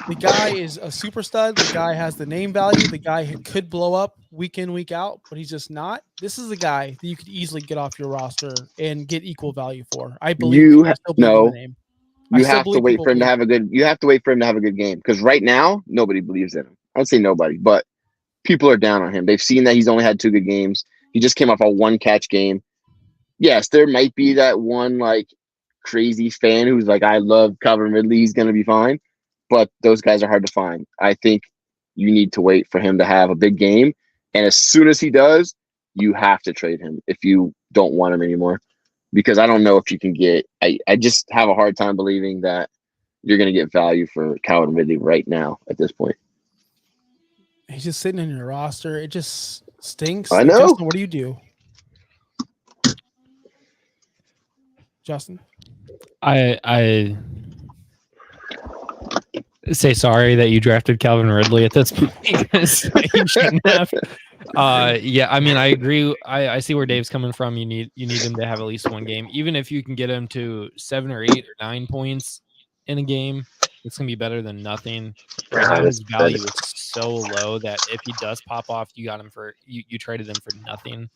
S2: The guy is a super stud. The guy has the name value. The guy could blow up week in, week out, but he's just not. This is a guy that you could easily get off your roster and get equal value for. I believe
S4: you
S2: I still believe in the name.
S4: You have to wait for him to have a good. You have to wait for him to have a good game because right now nobody believes in him. I would say nobody, but people are down on him. They've seen that he's only had 2 good games. He just came off a 1 catch game. Yes, there might be that one like crazy fan who's like, I love Calvin Ridley. He's going to be fine. But those guys are hard to find. I think you need to wait for him to have a big game. And as soon as he does, you have to trade him if you don't want him anymore. Because I don't know if you can get – I just have a hard time believing that you're going to get value for Calvin Ridley right now at this point.
S2: He's just sitting in your roster. It just stinks.
S4: I know.
S2: Justin, what do you do? Justin?
S1: I say sorry that you drafted Calvin Ridley at this point because you shouldn't have. Yeah, I mean, I agree. I see where Dave's coming from. You need him to have at least 1 game, even if you can get him to 7 or 8 or 9 points in a game. It's gonna be better than nothing. Right now, his value is so low that if he does pop off, you got him for you traded him for nothing.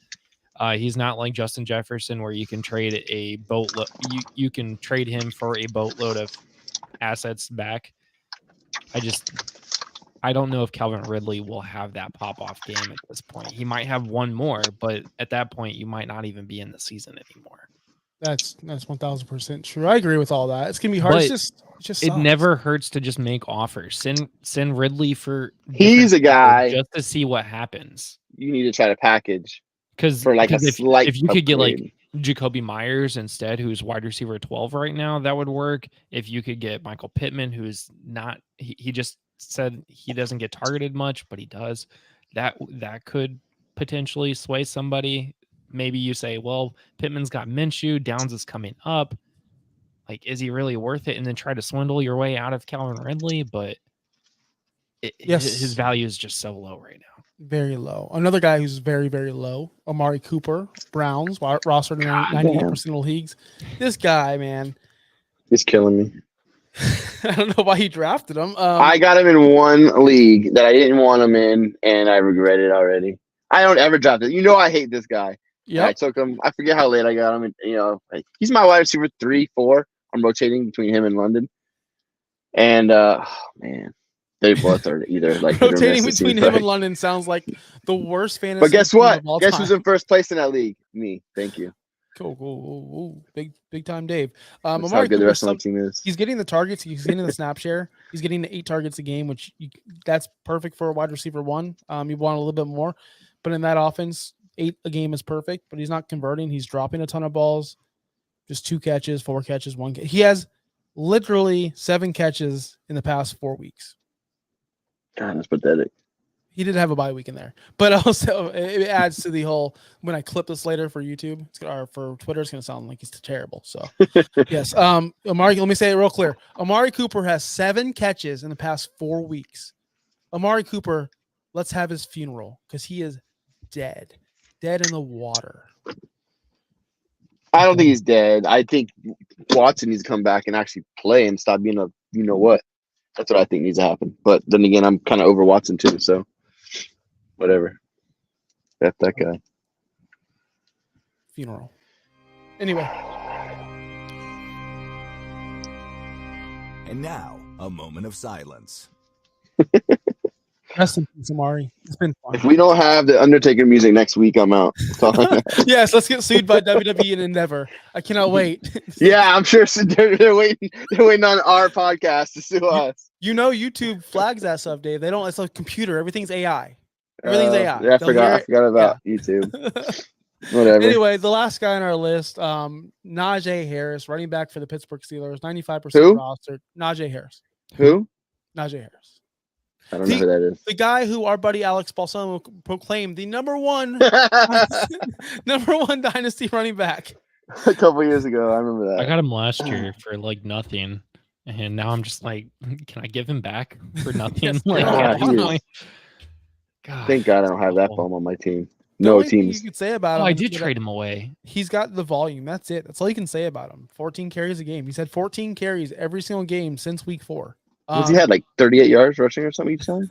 S1: He's not like Justin Jefferson where you can trade a boatload. You can trade him for a boatload of assets back. I don't know if Calvin Ridley will have that pop-off game at this point. He might have 1 more, but at that point, you might not even be in the season anymore.
S2: That's 1,000% true. I agree with all that. It's gonna be hard.
S1: But
S2: It's just
S1: it never hurts to just make offers. Send Ridley for.
S4: He's a guy
S1: just to see what happens.
S4: You need to try to package
S1: because
S4: for like a slight.
S1: If you could get like Jacoby Myers instead, who's wide receiver 12 right now, that would work. If you could get Michael Pittman, who's not, he just said he doesn't get targeted much, but he does. That could potentially sway somebody. Maybe you say, well, Pittman's got Minshew, Downs is coming up. like, is he really worth it? And then try to swindle your way out of Calvin Ridley, but his value is just so low right now.
S2: Very low. Another guy who's very, very low, Amari Cooper, Browns, rostered in 98% of leagues. This guy, man.
S4: He's killing me.
S2: I don't know why he drafted him.
S4: I got him in one league that I didn't want him in, and I regret it already. I don't ever draft it. You know I hate this guy. Yeah, I took him. I forget how late I got him. And, you know, he's my wide receiver 3, 4. I'm rotating between him and London. And man, they both are either like
S2: rotating between him and London sounds like the worst fantasy.
S4: But guess what? Guess who's in first place in that league? Me. Thank you.
S2: Cool. Big time, Dave.
S4: That's how good the rest of my team is.
S2: He's getting the targets. He's getting the snap share. He's getting the 8 targets a game, which that's perfect for a wide receiver 1. You want a little bit more, but in that offense, 8 a game is perfect. But he's not converting. He's dropping a ton of balls. Just 2 catches, 4 catches, 1 catch. He has literally 7 catches in the past 4 weeks.
S4: God, that's pathetic.
S2: He did have a bye week in there, but also it adds to the whole. When I clip this later for YouTube or for Twitter, it's going to sound like he's terrible. So, yes, Amari. Let me say it real clear. Amari Cooper has 7 catches in the past 4 weeks. Amari Cooper, let's have his funeral because he is dead in the water.
S4: I don't think he's dead. I think Watson needs to come back and actually play and stop being a you know what. That's what I think needs to happen. But then again, I'm kind of over Watson too, so. Whatever. F that guy.
S2: Funeral. Anyway.
S3: And now, a moment of silence.
S2: Rest in peace, Amari. It's been fun.
S4: If we don't have the Undertaker music next week, I'm out.
S2: Yes, let's get sued by WWE and Endeavor. I cannot wait.
S4: Yeah, I'm sure they're waiting. They're waiting on our podcast to sue us.
S2: You know, YouTube flags that stuff, Dave. They don't. It's a computer. Everything's AI. Everything's AI.
S4: Yeah, I forgot about YouTube. Whatever.
S2: Anyway, the last guy on our list, Najee Harris, running back for the Pittsburgh Steelers, 95% rostered. Najee Harris.
S4: Who?
S2: Najee Harris.
S4: I don't know who that is.
S2: The guy who our buddy Alex Balsamo proclaimed the number one dynasty running back.
S4: A couple years ago, I remember that.
S1: I got him last year for like nothing, and now I'm just like, can I give him back for nothing?
S4: God, thank God I don't have that foam on my team. No teams.
S2: You could say about him.
S1: I did trade him away.
S2: He's got the volume. That's it. That's all you can say about him. 14 carries a game. He's had 14 carries every single game since week 4.
S4: Has he had like 38 yards rushing or something each time?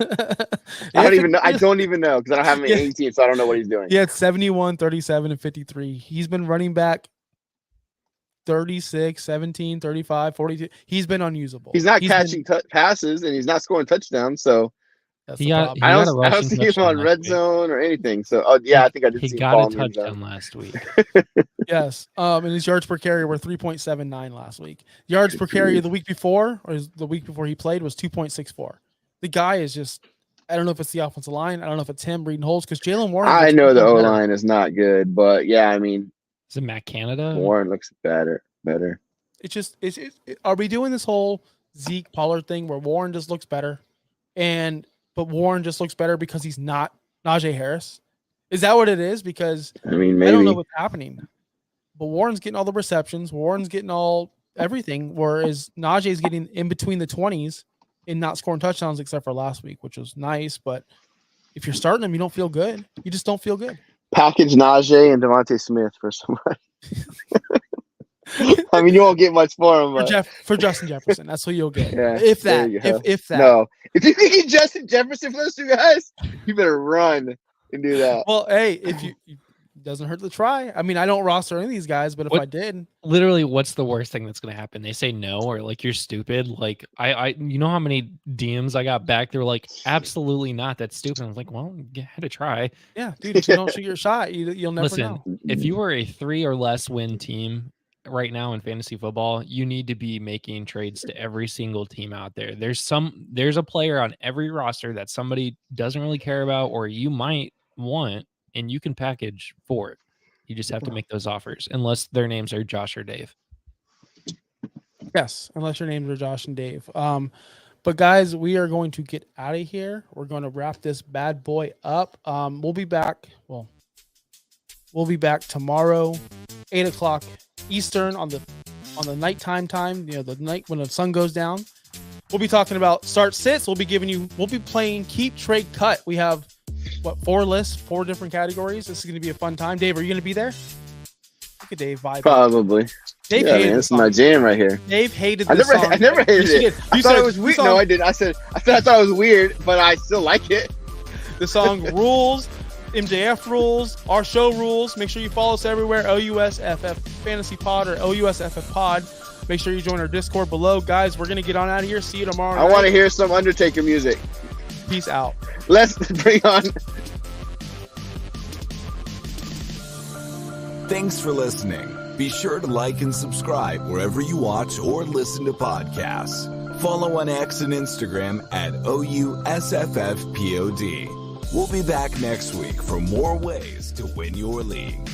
S4: I don't even know. I don't even know because I don't have him in 18, so I don't know what he's doing.
S2: He had 71, 37, and 53. He's been running back 36, 17, 35, 42. He's been unusable.
S4: He's not catching passes and he's not scoring touchdowns, so
S2: that's I
S4: don't see him on red zone or anything. So, I think I did see him.
S1: He got a touchdown last week.
S2: Yes. And his yards per carry were 3.79 last week. Yards per carry the week before, or the week before he played, was 2.64. The guy is just, I don't know if it's the offensive line. I don't know if it's him reading holes because Jalen Warren.
S4: I know the O-line is not good, but yeah, I mean.
S1: Is it Matt Canada?
S4: Warren looks better.
S2: It's just, are we doing this whole Zeke Pollard thing where Warren just looks better? But Warren just looks better because he's not Najee Harris. Is that what it is? Because
S4: I mean, maybe.
S2: I don't know what's happening. But Warren's getting all the receptions. Warren's getting everything, whereas Najee's getting in between the 20s and not scoring touchdowns except for last week, which was nice. But if you're starting him, you don't feel good. You just don't feel good.
S4: Package Najee and Devontae Smith for somebody. I mean, you won't get much for him. But.
S2: For Justin Jefferson, that's what you'll get.
S4: Yeah,
S2: if that.
S4: No, if you can get Justin Jefferson for those 2 guys, you better run and do that.
S2: Well, hey, if you doesn't hurt to try. I mean, I don't roster any of these guys, but if I did,
S1: literally, what's the worst thing that's going to happen? They say no, or like you're stupid. Like you know how many DMs I got back? They were like, absolutely not. That's stupid. I was like, well, you had to try.
S2: Yeah, dude. If you don't shoot your shot, you'll never know.
S1: If you were a 3 or less win team right now in fantasy football, you need to be making trades to every single team out there. There's a player on every roster that somebody doesn't really care about, or you might want, and you can package for it. You just have to make those offers, unless their names are Josh or Dave.
S2: Yes, unless your names are Josh and Dave. But guys, we are going to get out of here. We're going to wrap this bad boy up. We'll be back. We'll be back tomorrow, 8:00 Eastern on on the nighttime time, the night when the sun goes down. We'll be talking about start sits. We'll be playing keep, trade, cut. We have 4 lists, 4 different categories. This is going to be a fun time. Dave, are you going to be there? Look at Dave vibing.
S4: Probably.
S2: Dave
S4: Yeah,
S2: hated
S4: man,
S2: this
S4: this is my jam right here.
S2: Dave hated this song.
S4: I never hated it.
S2: You
S4: I thought it was weird. No, I didn't. I said I thought it was weird, but I still like it.
S2: The song rules. MJF rules, our show rules. Make sure you follow us everywhere. OUSFF Fantasy Pod or OUSFF Pod. Make sure you join our Discord below. Guys, we're going to get on out of here. See you tomorrow night.
S4: I want to hear some Undertaker music.
S2: Peace out.
S4: Let's bring on.
S3: Thanks for listening. Be sure to like and subscribe wherever you watch or listen to podcasts. Follow on X and Instagram at OUSFFPOD. We'll be back next week for more ways to win your league.